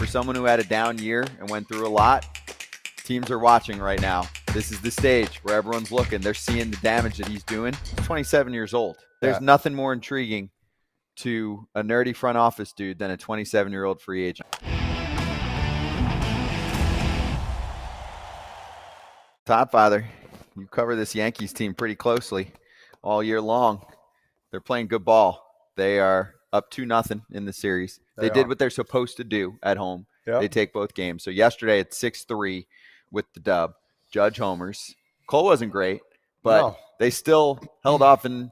someone who had a down year and went through a lot, teams are watching right now. This is the stage where everyone's looking. They're seeing the damage that he's doing. He's 27 years old. There's nothing more intriguing to a nerdy front office dude than a 27-year-old free agent. Todfather, you cover this Yankees team pretty closely all year long. They're playing good ball. They are up 2-0 in the series. They did what they're supposed to do at home. Yep. They take both games. So yesterday it's 6-3 with the dub. Judge homers. Cole wasn't great, but they still held off and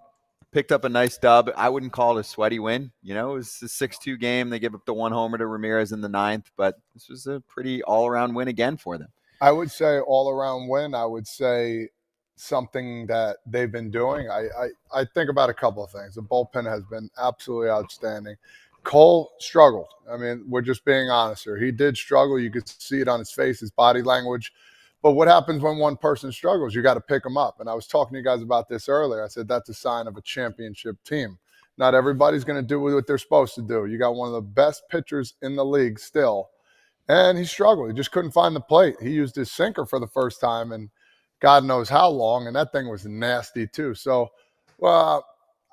picked up a nice dub. I wouldn't call it a sweaty win. You know, it was a 6-2 game. They give up the one homer to Ramirez in the ninth, but this was a pretty all-around win again for them. I would say all-around win. I would say something that they've been doing. I think about a couple of things. The bullpen has been absolutely outstanding. Cole struggled. I mean, we're just being honest here. He did struggle. You could see it on his face, his body language. But what happens when one person struggles? You got to pick them up. And I was talking to you guys about this earlier. I said that's a sign of a championship team. Not everybody's going to do what they're supposed to do. You got one of the best pitchers in the league still. And he struggled. He just couldn't find the plate. He used his sinker for the first time, and God knows how long, and that thing was nasty too. So I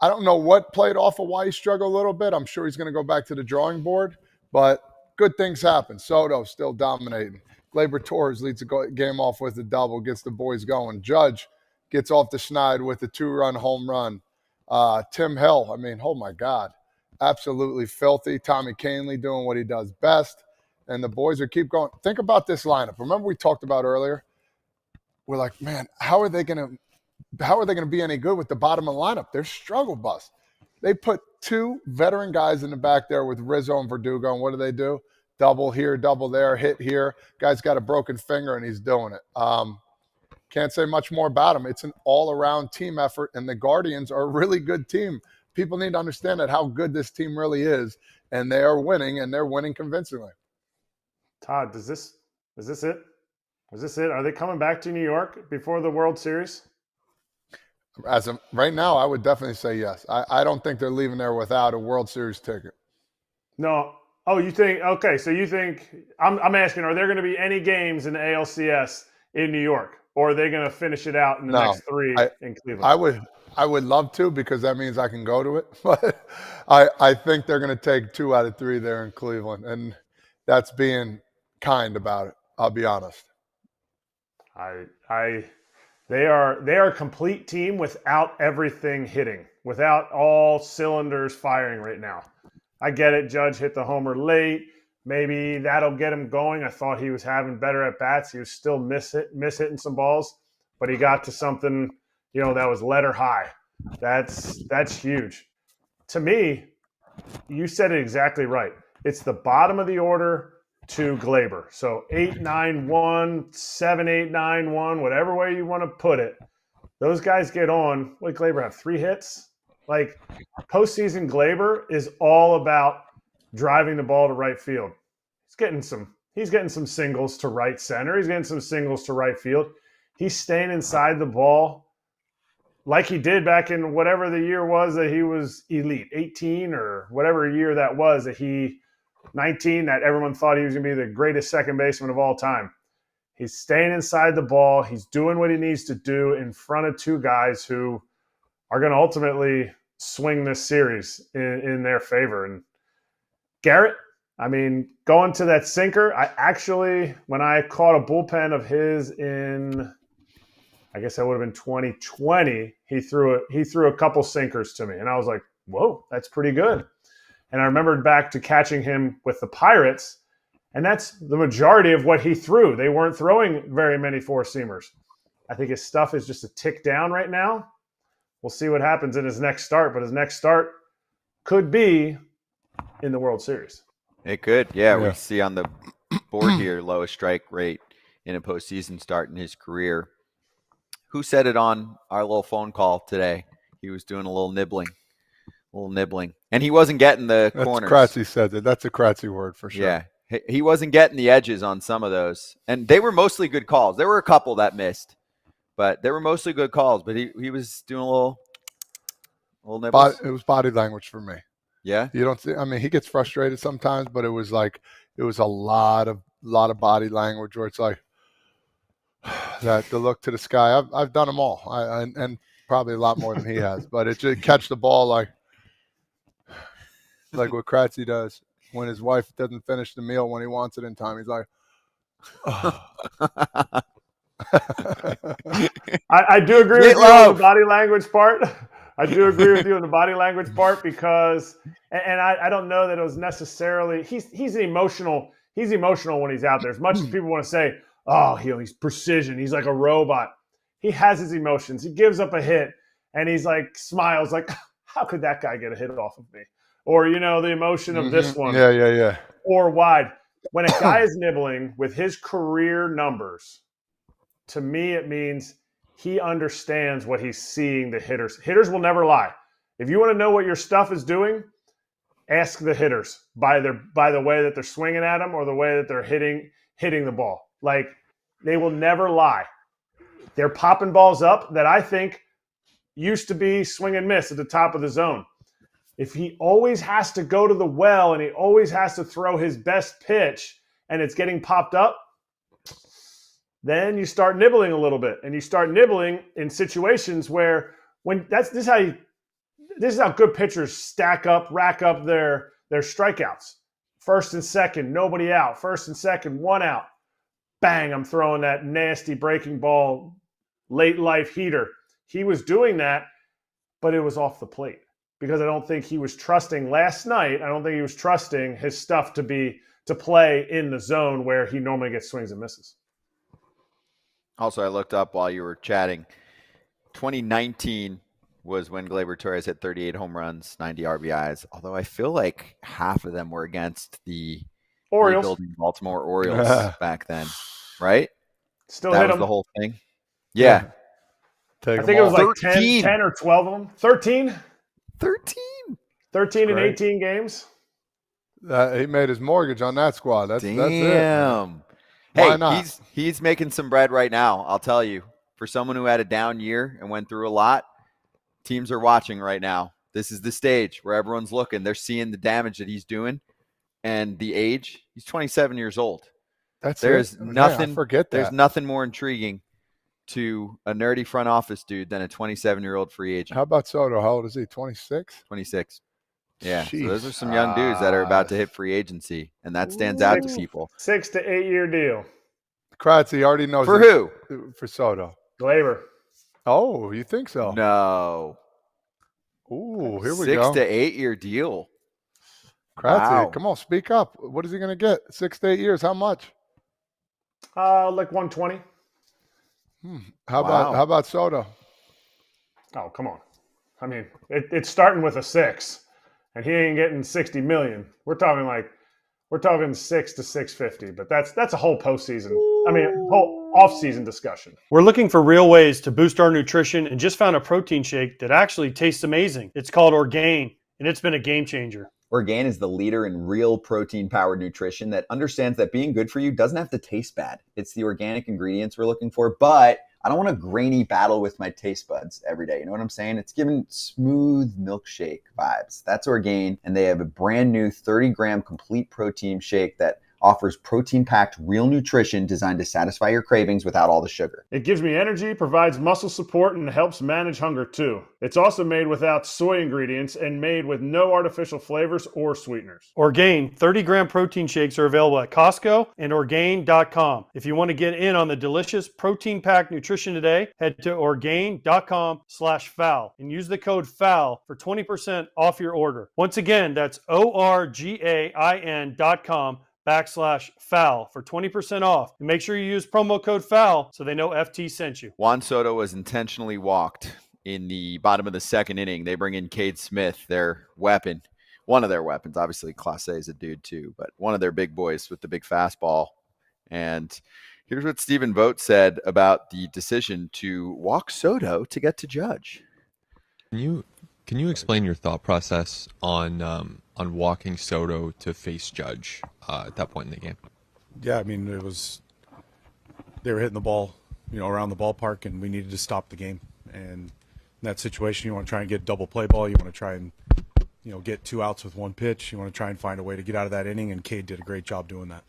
don't know what played off of why he struggled a little bit. I'm sure he's going to go back to the drawing board, but good things happen. Soto still dominating. Gleyber Torres leads the game off with a double, gets the boys going. Judge gets off the schneid with a 2-run home run. Tim Hill, I mean, oh my God, absolutely filthy. Tommy Kahnle doing what he does best. And the boys are keep going. Think about this lineup. Remember we talked about earlier? We're like, man, how are they going to be any good with the bottom of the lineup? They're struggle bus. They put two veteran guys in the back there with Rizzo and Verdugo, and what do? Double here, double there, hit here. Guy's got a broken finger, and he's doing it. Can't say much more about him. It's an all-around team effort, and the Guardians are a really good team. People need to understand that how good this team really is, and they are winning, and they're winning convincingly. Todd, is this it? Is this it? Are they coming back to New York before the World Series? As of right now, I would definitely say yes. I don't think they're leaving there without a World Series ticket. No. Oh, you think? Okay, so you think? I'm asking, are there going to be any games in the ALCS in New York, or are they going to finish it out in the next three in Cleveland? I would love to, because that means I can go to it. But I think they're going to take 2 out of 3 there in Cleveland, and that's being kind about it. I'll be honest. They are a complete team without everything hitting, without all cylinders firing right now. I get it. Judge hit the homer late. Maybe that'll get him going. I thought he was having better at bats. He was still miss hitting some balls, but he got to something, that was letter high. That's huge. To me, you said it exactly right. It's the bottom of the order to Gleyber. So 8-9-1, 7-8-9-1, whatever way you want to put it. Those guys get on. What did Gleyber have? 3 hits? Like, postseason Gleyber is all about driving the ball to right field. He's getting some singles to right center. He's getting some singles to right field. He's staying inside the ball like he did back in whatever the year was that he was elite, 18 or whatever year that was, 19, that everyone thought he was going to be the greatest second baseman of all time. He's staying inside the ball. He's doing what he needs to do in front of 2 guys who are going to ultimately swing this series in their favor. And Garrett, I mean, going to that sinker, when I caught a bullpen of his in, I guess that would have been 2020, he threw a couple sinkers to me. And I was like, whoa, that's pretty good. And I remembered back to catching him with the Pirates, and that's the majority of what he threw. They weren't throwing very many 4-seamers. I think his stuff is just a tick down right now. We'll see what happens in his next start, but his next start could be in the World Series. It could, yeah. We see on the board here, lowest strike rate in a postseason start in his career. Who said it on our little phone call today? He was doing a little nibbling. And he wasn't getting the corners. Kratzy said that. That's a Kratzy word for sure. Yeah. He wasn't getting the edges on some of those. And they were mostly good calls. There were a couple that missed, but they were mostly good calls. But he was doing a little nibbles. It was body language for me. Yeah? You don't see, I mean, he gets frustrated sometimes, but it was like it was a lot of body language where it's like that, the look to the sky. I've done them all, and probably a lot more than he has. But it just catch the ball like what Kratzy does when his wife doesn't finish the meal when he wants it in time. He's like, oh. I do agree with you on the body language part. I do agree with you on the body language part because, and I don't know that it was necessarily, he's emotional when he's out there. As much as people want to say, oh, he's precision, he's like a robot. He has his emotions. He gives up a hit and he's like, smiles like, how could that guy get a hit off of me? Or, the emotion of this one. Yeah. Or wide. When a guy is nibbling with his career numbers, to me, it means he understands what he's seeing the hitters. Hitters will never lie. If you want to know what your stuff is doing, ask the hitters by the way that they're swinging at them or the way that they're hitting the ball. Like, they will never lie. They're popping balls up that I think used to be swing and miss at the top of the zone. If he always has to go to the well and he always has to throw his best pitch and it's getting popped up, then you start nibbling a little bit, and you start nibbling in situations where this is how good pitchers rack up their strikeouts. First and second, nobody out. First and second, one out. Bang, I'm throwing that nasty breaking ball, late life heater. He was doing that, but it was off the plate because I don't think he was trusting last night. I don't think he was trusting his stuff to play in the zone where he normally gets swings and misses. Also, I looked up while you were chatting. 2019 was when Gleyber Torres hit 38 home runs, 90 RBIs. Although I feel like half of them were against the Orioles, rebuilding Baltimore Orioles back then, right? Still that hit was them. The whole thing. Yeah. I think it was like 10 or 12 of them. 13 in 18 games. He made his mortgage on that squad. That's it. Damn. Why not? He's making some bread right now, I'll tell you. For someone who had a down year and went through a lot, teams are watching right now. This is the stage where everyone's looking. They're seeing the damage that he's doing and the age. He's 27 years old. There's nothing. I forget that. There's nothing more intriguing to a nerdy front office dude than a 27-year-old free agent. How about Soto? How old is he? 26? 26. Yeah, so those are some young dudes that are about to hit free agency, and that stands out to people. 6 to 8 year deal. Kratzy already knows. For who? For Soto. Gleyber. Oh, you think so? No. Ooh, here we go. 6 to 8 year deal. Kratzy, come on, speak up. What is he going to get? 6 to 8 years. How much? Like 120. How about Soto? Oh, come on. I mean, it's starting with a 6. And he ain't getting 60 million. We're talking 6 to 650, but that's a whole postseason. Whole off-season discussion. We're looking for real ways to boost our nutrition and just found a protein shake that actually tastes amazing. It's called Orgain, and it's been a game changer. Orgain is the leader in real protein-powered nutrition that understands that being good for you doesn't have to taste bad. It's the organic ingredients we're looking for, but I don't want a grainy battle with my taste buds every day. You know what I'm saying? It's giving smooth milkshake vibes. That's Orgain, and they have a brand new 30-gram complete protein shake that offers protein-packed real nutrition designed to satisfy your cravings without all the sugar. It gives me energy, provides muscle support, and helps manage hunger too. It's also made without soy ingredients and made with no artificial flavors or sweeteners. Orgain 30-gram protein shakes are available at Costco and Orgain.com. If you want to get in on the delicious protein-packed nutrition today, head to Orgain.com/FOUL and use the code FOUL for 20% off your order. Once again, that's Orgain.com/FOUL for 20% off. And make sure you use promo code FOUL so they know FT sent you. Juan Soto was intentionally walked in the bottom of the second inning. They bring in Cade Smith, their weapon. One of their weapons. Obviously, Clase is a dude too, but one of their big boys with the big fastball. And here's what Stephen Vogt said about the decision to walk Soto to get to Judge. Can you explain your thought process on walking Soto to face Judge at that point in the game? Yeah, I mean, they were hitting the ball, around the ballpark, and we needed to stop the game. And in that situation, you want to try and get double play ball. You want to try and get 2 outs with 1 pitch. You want to try and find a way to get out of that inning, and Cade did a great job doing that.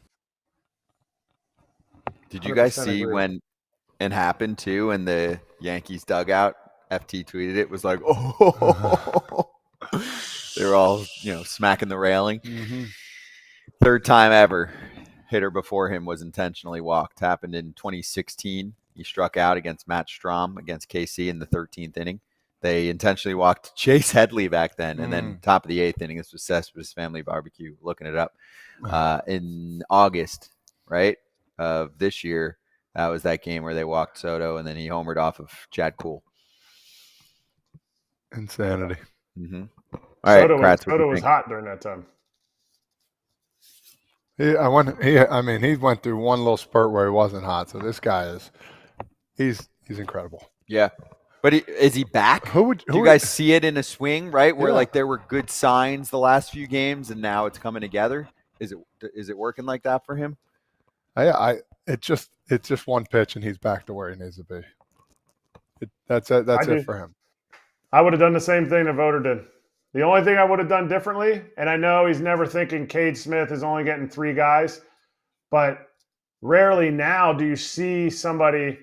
Did you guys 100% see agree. when it happened too, and the Yankees dugout, FT tweeted it, was like, oh, they were all, smacking the railing. Mm-hmm. Third time ever. Hitter before him was intentionally walked. Happened in 2016. He struck out against Matt Strahm against KC in the 13th inning. They intentionally walked Chase Headley back then, and then top of the 8th inning. This was Cespedes Family Barbecue, looking it up, in August, right, of this year. That was that game where they walked Soto, and then he homered off of Chad Kuhl. Insanity. Mm-hmm. All right, Kratz, Soto was hot during that time. He went through one little spurt where he wasn't hot. So this guy he's incredible. Yeah. But is he back? Do you guys see it in a swing, right? Where there were good signs the last few games, and now it's coming together. Is it working like that for him? It's just one pitch, and he's back to where he needs to be. That's it for him. I would have done the same thing that Voter did. The only thing I would have done differently, and I know he's never thinking Cade Smith is only getting 3 guys, but rarely now do you see somebody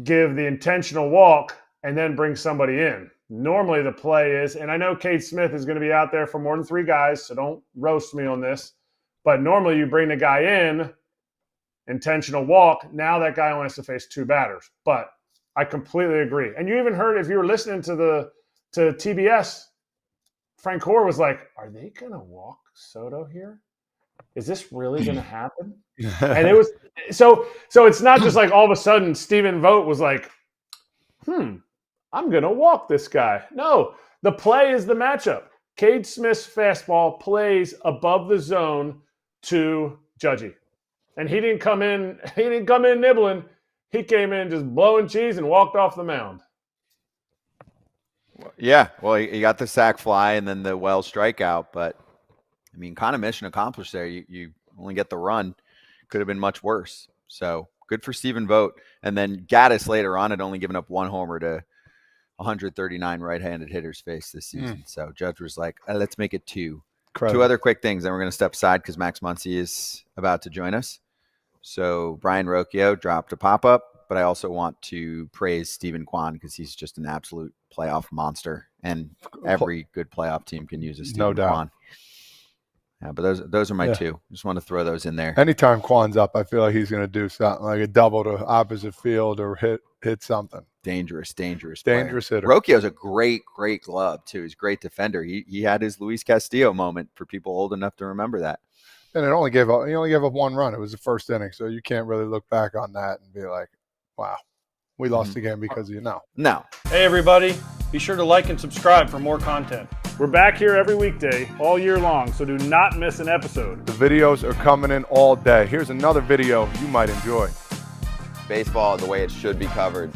give the intentional walk and then bring somebody in. Normally the play is, and I know Cade Smith is going to be out there for more than 3 guys, so don't roast me on this, but normally you bring the guy in, intentional walk, now that guy only has to face 2 batters. But I completely agree. And you even heard, if you were listening to TBS, Frank Hoare was like, are they going to walk Soto here? Is this really going to happen? And it was so it's not just like all of a sudden Stephen Vogt was like, I'm going to walk this guy. No, the play is the matchup. Cade Smith's fastball plays above the zone to Judgy. And he didn't come in nibbling. He came in just blowing cheese and walked off the mound. Yeah, well, he got the sac fly and then the well strikeout, but I mean, kind of mission accomplished there. You only get the run. Could have been much worse. So good for Stephen Vogt. And then Gaddis later on had only given up 1 homer to 139 right-handed hitters faced this season. So Judge was like, let's make it 2. Incredible. 2 other quick things, then we're going to step aside because Max Muncy is about to join us. So Brian Rocchio dropped a pop-up, but I also want to praise Stephen Kwan because he's just an absolute playoff monster, and every good playoff team can use a Stephen Kwan. Yeah, but those are my 2. Just want to throw those in there. Anytime Kwan's up, I feel like he's going to do something like a double to opposite field or hit something. Dangerous hitter. Rocchio's a great glove too. He's a great defender. He had his Luis Castillo moment for people old enough to remember that. And he only gave up 1 run. It was the first inning, so you can't really look back on that and be like, wow, we lost the game because of you. No. Hey, everybody. Be sure to like and subscribe for more content. We're back here every weekday, all year long, so do not miss an episode. The videos are coming in all day. Here's another video you might enjoy. Baseball the way it should be covered.